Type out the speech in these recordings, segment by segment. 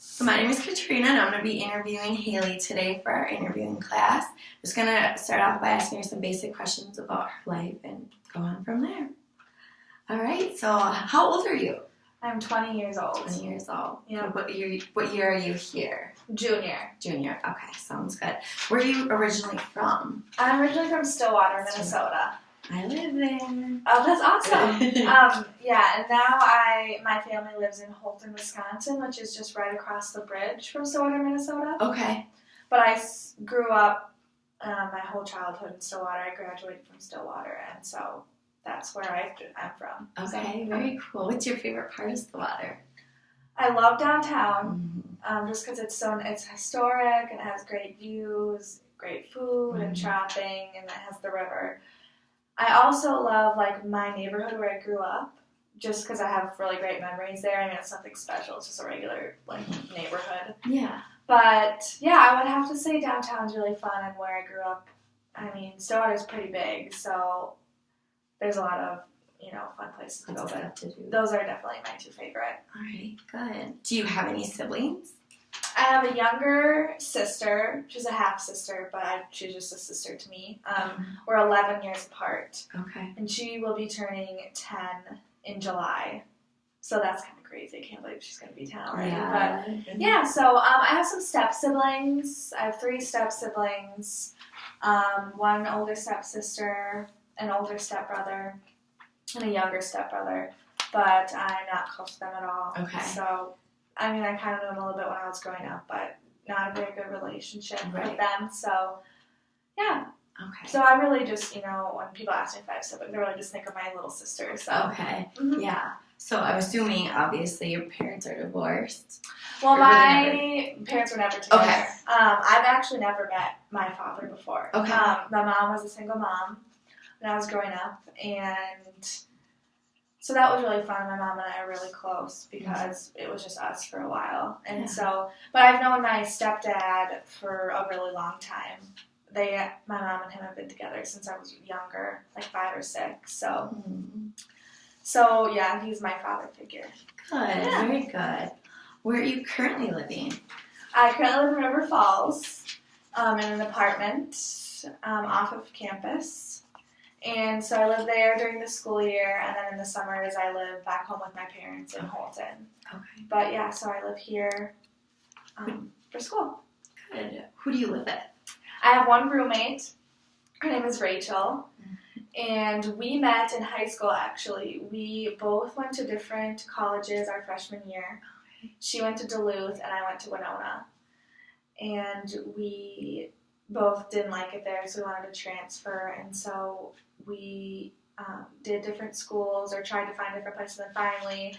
So my name is Katrina, and I'm going to be interviewing Hailey today for our interviewing class. I'm just going to start off by asking her some basic questions about her life and go on from there. All right, so how old are you? I'm 20 years old. 20 years old. Yeah. What year are you here? Junior. Junior. Okay, sounds good. Where are you originally from? I'm originally from Stillwater, Minnesota. I live there. Oh, that's awesome. And now my family lives in Holton, Wisconsin, which is just right across the bridge from Stillwater, Minnesota. Okay. But I grew up my whole childhood in Stillwater. I graduated from Stillwater, and so that's where I'm from. Okay, so, very cool. What's your favorite part of Stillwater? I love downtown, just because it's historic and it has great views, great food and shopping, and it has the river. I also love my neighborhood where I grew up, just because I have really great memories there. I mean, it's nothing special; it's just a regular neighborhood. Yeah. But yeah, I would have to say downtown's really fun, and where I grew up. I mean, Stillwater's pretty big, so there's a lot of fun places to go. But those are definitely my two favorite. All right, good. Do you have any siblings? I have a younger sister. She's a half sister, but she's just a sister to me. We're 11 years apart. Okay. And she will be turning 10 in July. So that's kind of crazy. I can't believe she's going to be 10 already. Yeah. But yeah, so I have some step-siblings. I have 3 step-siblings, 1 older step-sister, an older step-brother, and a younger step-brother. But I'm not close to them at all. Okay. So I mean, I kind of knew them a little bit when I was growing up, but not a very good relationship Right. with them. So, yeah. Okay. So I really just, when people ask me if I have siblings, I really just think of my little sister. So. Okay. Yeah. So I'm assuming, obviously, your parents are divorced. Well, my parents were never together. Okay. I've actually never met my father before. Okay. My mom was a single mom when I was growing up, and so that was really fun. My mom and I are really close because it was just us for a while. And so, but I've known my stepdad for a really long time. My mom and him have been together since I was younger, 5 or 6. So yeah, he's my father figure. Good. Yeah. Very good. Where are you currently living? I currently live in River Falls, in an apartment off of campus. And so I live there during the school year, and then in the summers I live back home with my parents in Holton. Okay. But yeah, so I live here for school. Good. Who do you live with? I have 1 roommate. Her name is Rachel. And we met in high school, actually. We both went to different colleges our freshman year. Okay. She went to Duluth, and I went to Winona. And we both didn't like it there, so we wanted to transfer. And so we did different schools or tried to find different places. And finally,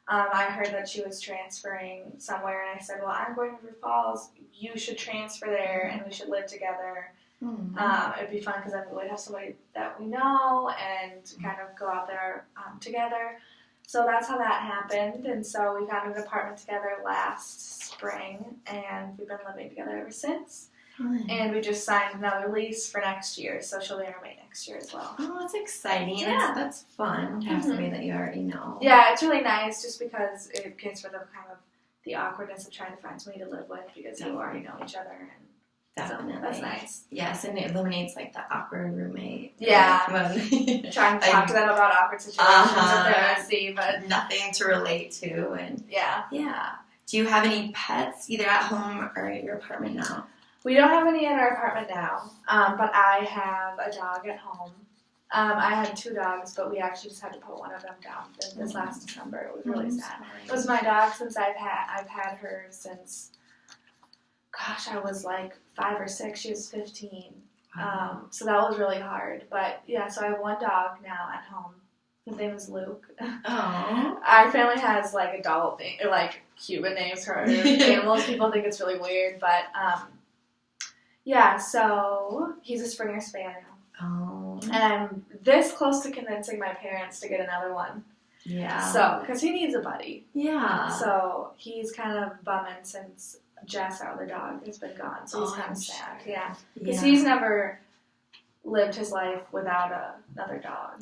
I heard that she was transferring somewhere, and I said, well, I'm going to River Falls. You should transfer there, and we should live together. It would be fun because then we'd have somebody that we know and kind of go out there together. So that's how that happened. And so we found an apartment together last spring, and we've been living together ever since. And we just signed another lease for next year, so she'll be our roommate next year as well. Oh, that's exciting. Yeah. That's fun to have somebody that you already know. Yeah, it's really nice just because it gets rid of kind of the awkwardness of trying to find somebody to live with because you already know each other. And definitely. So that's nice. Yes, and it eliminates the awkward roommate. Yeah. Trying to talk to them about awkward situations that they're going to see, but nothing to relate to. And yeah. Do you have any pets either at home or at your apartment now? We don't have any in our apartment now, but I have a dog at home. I had 2 dogs, but we actually just had to put one of them down this last December. It was really sad. It was my dog since I've had her since, gosh, I was 5 or 6. She was 15. So that was really hard. But yeah, so I have 1 dog now at home. His name is Luke. Oh. Our family has adult name, or human names for animals. People think it's really weird, but yeah, so he's a Springer Spaniel. Oh. And I'm this close to convincing my parents to get another one. Yeah. So, because he needs a buddy. Yeah. So he's kind of bumming since Jess, our other dog, has been gone. So he's kind of sad. Yeah. Because he's never lived his life without another dog,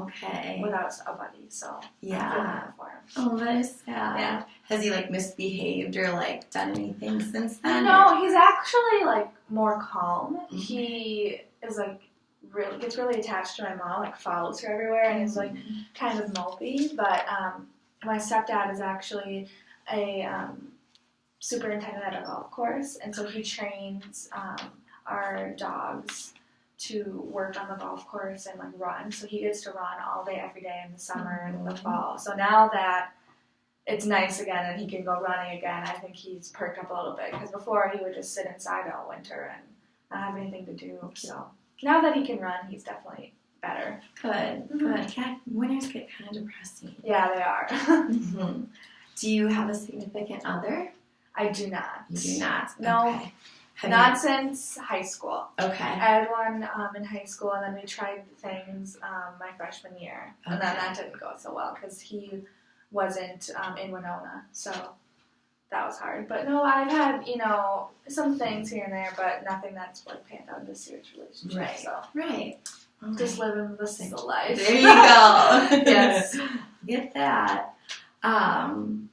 Okay. without a buddy. So yeah. I feel bad for him. Oh, that is sad. Yeah. Has he like misbehaved or like done anything since then? No, he's actually like more calm. Mm-hmm. He is like gets really attached to my mom, like follows her everywhere, and is like kind of mopey. But my stepdad is actually a superintendent at a golf course, and so he trains our dogs to work on the golf course and like run. So he gets to run all day every day in the summer and in the fall. So now that it's nice again and he can go running again, I think he's perked up a little bit, because before he would just sit inside all winter and not have anything to do. So now that he can run, he's definitely better. Good. Good. Yeah, winters get kind of depressing. Yeah, they are. Mm-hmm. Do you have a significant other? I do not. You do not? No. Okay. Not since high school. Okay. I had one in high school, and then we tried things my freshman year, and then that didn't go so well because he wasn't in Winona, so that was hard. But no, I've had some things here and there, but nothing that's like panned out into a serious relationship. Right. So right. Okay. Just living the single life. There you go. Yes. Get that. Let's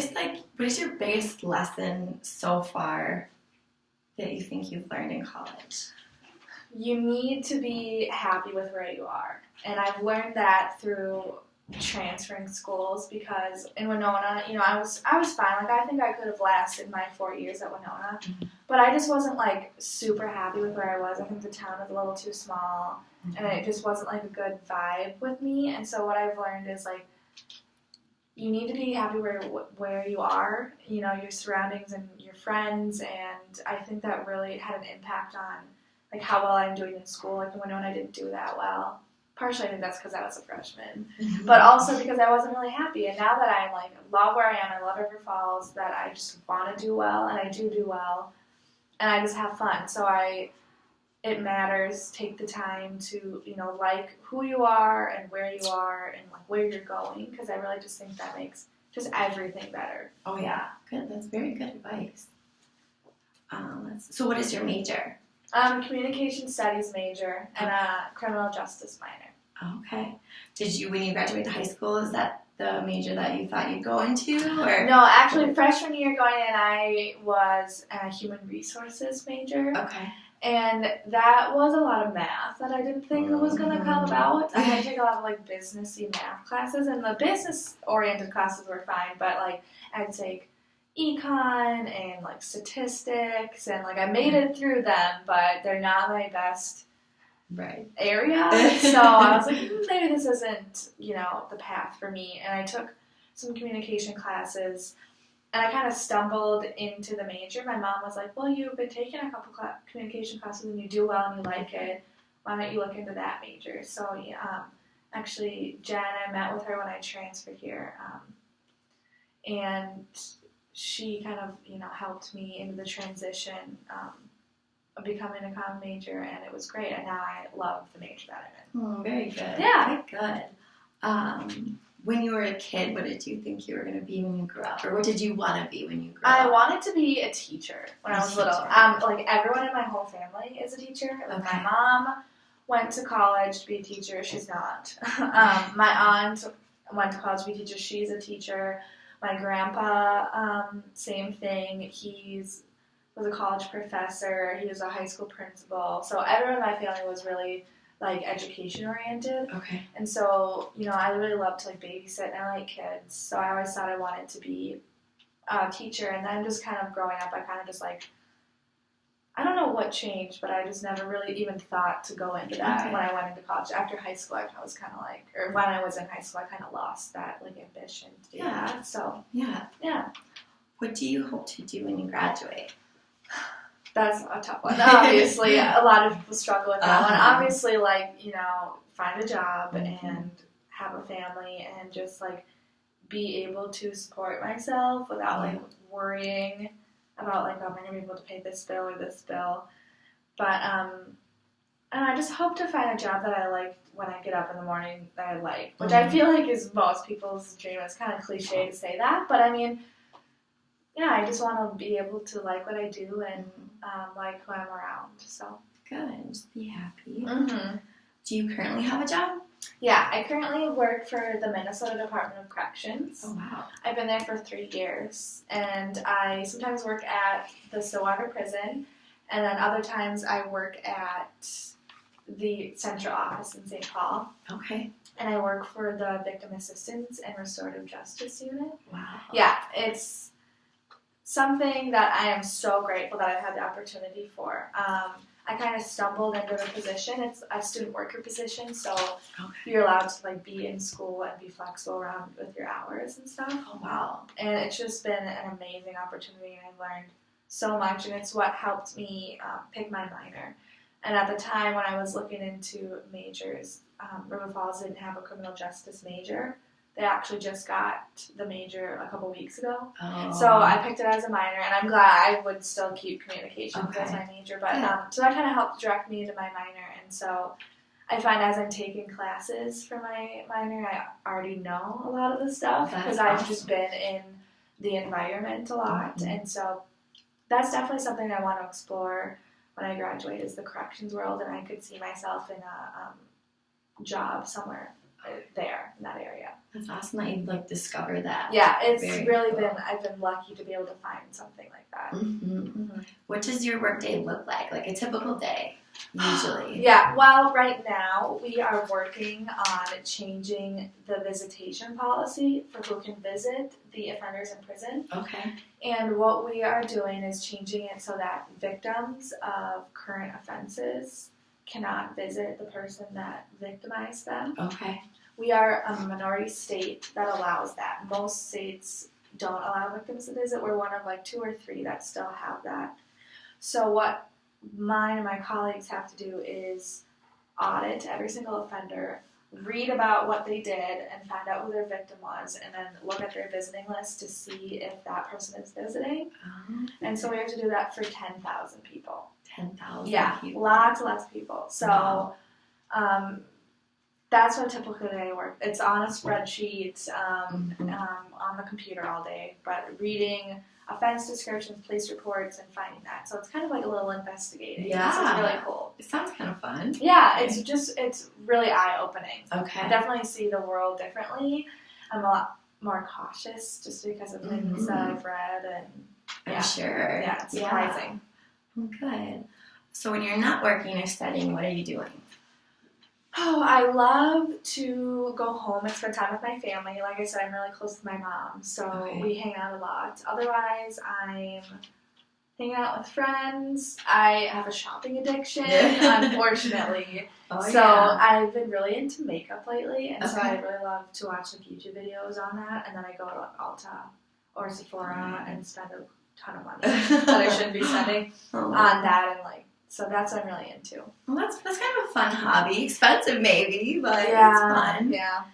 see. What is your biggest lesson so far that you think you've learned in college? You need to be happy with where you are. And I've learned that through transferring schools, because in Winona, I was fine. Like, I think I could have lasted my 4 years at Winona, but I just wasn't like super happy with where I was. I think the town was a little too small, and it just wasn't like a good vibe with me. And so what I've learned is like, you need to be happy where you are, your surroundings and your friends, and I think that really had an impact on like how well I'm doing in school. Like in Winona, I didn't do that well. Partially, I think that's because I was a freshman, but also because I wasn't really happy. And now that I like love where I am, I love River Falls, that I just want to do well, and I do well, and I just have fun. So it matters. Take the time to like who you are and where you are and like where you're going, because I really just think that makes just everything better. Oh yeah, good. That's very good advice. So what is your major? Communication studies major and a criminal justice minor. Okay. When you graduated high school, is that the major that you thought you'd go into? Or? No, actually, freshman year going in, I was a human resources major. Okay. And that was a lot of math that I didn't think was going to come about. I had to take a lot of like businessy math classes, and the business-oriented classes were fine, but like I'd take econ and like statistics, and like I made it through them, but they're not my best area. So I was like, maybe this isn't the path for me. And I took some communication classes, and I kind of stumbled into the major. My mom was like, well, you've been taking a couple communication classes and you do well and you like it. Why don't you look into that major? So actually, Jen, I met with her when I transferred here, and she kind of helped me into the transition of becoming a comm major, and it was great. And now I love the major that I'm in. Very good. Yeah. Very good. When you were a kid, what did you think you were going to be when you grew up? Or what did you want to be when you grew up? I wanted to be a teacher when I was little. Like everyone in my whole family is a teacher. Like my mom went to college to be a teacher. She's not. My aunt went to college to be a teacher. She's a teacher. My grandpa, same thing. He was a college professor. He was a high school principal. So everyone in my family was really like education oriented. Okay. And so, I really loved to like babysit, and I like kids. So I always thought I wanted to be a teacher. And then just kind of growing up, I kind of just like, I don't know what changed, but I just never really even thought to go into that when I went into college. After high school, I was kind of like, or when I was in high school, I kind of lost that like ambition to do that. So yeah. What do you hope to do when you graduate? That's a tough one. Obviously, a lot of people struggle with that one. Obviously, like, find a job and have a family and just, like, be able to support myself without, like, worrying about, like, oh, am I going to be able to pay this bill or this bill? But, and I just hope to find a job that I like when I get up in the morning that I like, which I feel like is most people's dream. It's kind of cliche to say that, but, I mean, yeah, I just want to be able to like what I do and like who I'm around. So Good. Just be happy. Mm-hmm. Do you currently have a job? Yeah, I currently work for the Minnesota Department of Corrections. Oh, wow. I've been there for 3 years, and I sometimes work at the Stillwater prison, and then other times I work at the central office in St. Paul. Okay. And I work for the Victim Assistance and Restorative Justice Unit. Wow. Yeah, it's something that I am so grateful that I've had the opportunity for. I kind of stumbled into the position. It's a student worker position, so you're allowed to like be in school and be flexible around with your hours and stuff. Oh, wow. And it's just been an amazing opportunity, and I've learned so much, and it's what helped me pick my minor. And at the time when I was looking into majors, River Falls didn't have a criminal justice major. They actually just got the major a couple weeks ago. Oh. So I picked it as a minor, and I'm glad. I would still keep communications as my major. But so that kind of helped direct me into my minor. And so I find as I'm taking classes for my minor, I already know a lot of the stuff because I've just been in the environment a lot. Mm-hmm. And so that's definitely something I want to explore when I graduate is the corrections world, and I could see myself in a job somewhere there in that area. That's awesome that you've like discovered that. Yeah, it's really been, I've been lucky to be able to find something like that. Mm-hmm. Mm-hmm. What does your work day look like a typical day, usually? Yeah, well, right now we are working on changing the visitation policy for who can visit the offenders in prison. Okay. And what we are doing is changing it so that victims of current offenses cannot visit the person that victimized them. Okay. We are a minority state that allows that. Most states don't allow victims to visit. We're one of like 2 or 3 that still have that. So what mine and my colleagues have to do is audit every single offender, read about what they did, and find out who their victim was, and then look at their visiting list to see if that person is visiting. And so we have to do that for 10,000 people. 10,000 Yeah, people. lots of people. So that's what a typical day works. It's on a spreadsheet on the computer all day, but reading offense descriptions, police reports, and finding that. So it's kind of like a little investigating. Yeah. So it's really cool. It sounds kind of fun. Yeah, it's really eye-opening. Okay. I definitely see the world differently. I'm a lot more cautious just because of things that I've read, and I'm sure. Yeah, it's surprising. Good. So when you're not working or studying, what are you doing? Oh, I love to go home and spend time with my family. Like I said, I'm really close to my mom, so we hang out a lot. Otherwise, I'm hanging out with friends. I have a shopping addiction, unfortunately. I've been really into makeup lately, and so I really love to watch like YouTube videos on that, and then I go to like Ulta or Sephora and spend a ton of money that I shouldn't be spending on that, and like, so that's what I'm really into. Well, that's kind of a fun hobby. Expensive maybe, but it's fun. Yeah.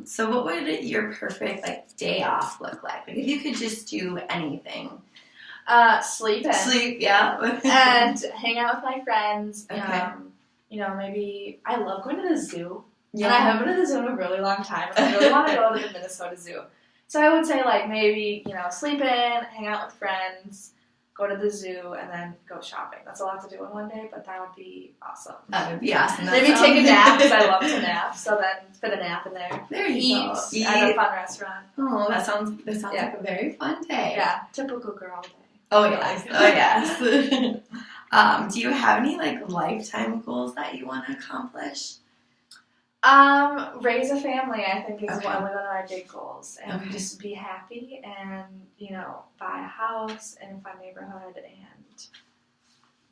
So what would your perfect like day off look like? Like if you could just do anything. Sleep, yeah. And hang out with my friends. Okay. Maybe I love going to the zoo. Yeah. And I haven't been to the zoo in a really long time, and I really want to go to the Minnesota Zoo. So I would say like maybe, sleep in, hang out with friends, go to the zoo, and then go shopping. That's a lot to do in one day, but that would be awesome. That would be awesome. Maybe take a nap, because I love to nap, so then fit a nap in there. There you go. Eat at a fun restaurant. Oh, that sounds like a very fun day. Yeah, typical girl day. Oh, yes. Oh, yes. Do you have any, like, lifetime goals that you want to accomplish? Raise a family, I think, is one of my big goals. And just be happy and, buy a house in a fun neighborhood and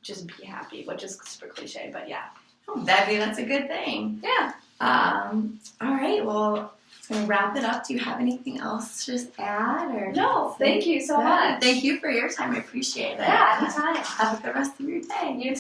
just be happy, which is super cliche, but yeah. Oh, that's a good thing. Yeah. All right, well, I'm going to wrap it up. Do you have anything else to just add? Or no, thank you so much. Thank you for your time. I appreciate it. Yeah, anytime. Have a good rest of your day. You